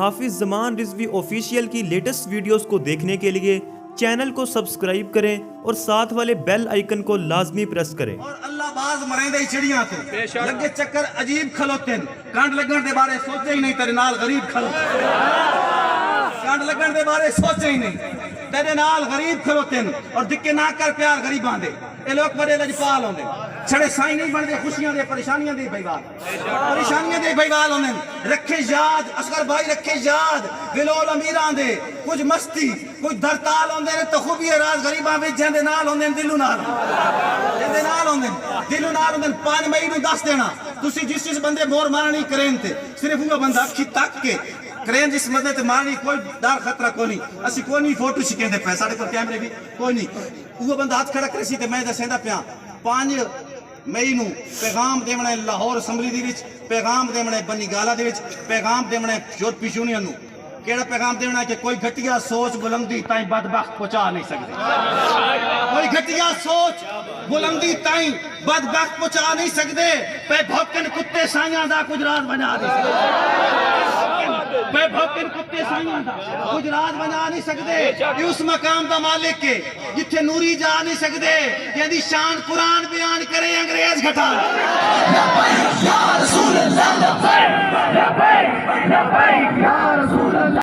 حافظ زمان رضوی آفیشیل کی latest videos کو دیکھنے کے لیے چینل کو سبسکرائب کریں اور ساتھ والے بیل آئیکن کو لازمی پریس کریں۔ اور اللہ باز مرین دے چڑیاں تو لگے چکر عجیب کھلوتے ہیں، کانٹ لگن دے بارے سوچے ہی نہیں، تیرے نال غریب کھلوتے ہیں، کانٹ لگن دے بارے سوچے ہی نہیں، تیرے نال غریب کھلوتے ہیں، اور دکھے نہ کر پیار غریبان دے، اے لوگ بڑے لجپال ہوندے چھڑے سائیں نہیں بن دے، خوشیاں دے پریشانیاں دے بھائیوال، پریشانیاں دے بھائیوال ہوندے، رکھے یاد اصغر بھائی رکھے یاد بلول امیران دے، کچھ مستی کچھ درتال ہوندے تو خوبی راز غریبان وچ جندے نال ہوندے دلو نال جندے نال ہوندے دلو نال ہوندے 5 مئی نوں دس دینا تسی جس بندے مور مارنی کرین تے صرف وہ بندہ اکھی تک کے کرین جس بندے تے مارنی کوئی ڈر خطرہ کوئی نہیں، اسی کوئی نہیں فوٹو شکیندے پے ساڈے کول کیمرے بھی کوئی نہیں، وہ بندہ ہاتھ کھڑا کرے سی تے میں دسیندا پیاں 5 مئی نوں پیغام دیونا لاہور اسمبلی دی وچ، پیغام دیونا بنی گالا دی وچ، پیغام دیونا یورپی یونین نوں، کیڑا پیغام دیونا ہے کہ کوئی گھٹیا سوچ بلندی تائیں بدبخت پہنچا نہیں سکتے، کوئی گھٹیا سوچ بلندی تائیں بدبخت پہنچا نہیں سکتے، پہ بھوکن کتے سائیاں دا کچھ راز بنا نہیں سکتے، پہ بھوکن کتے سائیاں دا کچھ راز بنا نہیں سکتے، یہ اس مقام دا مالک کے جتھے نوری جا نہیں سکتے، یعنی شان قرآن بیان کرے انگریز گھٹا یا رسول اللہ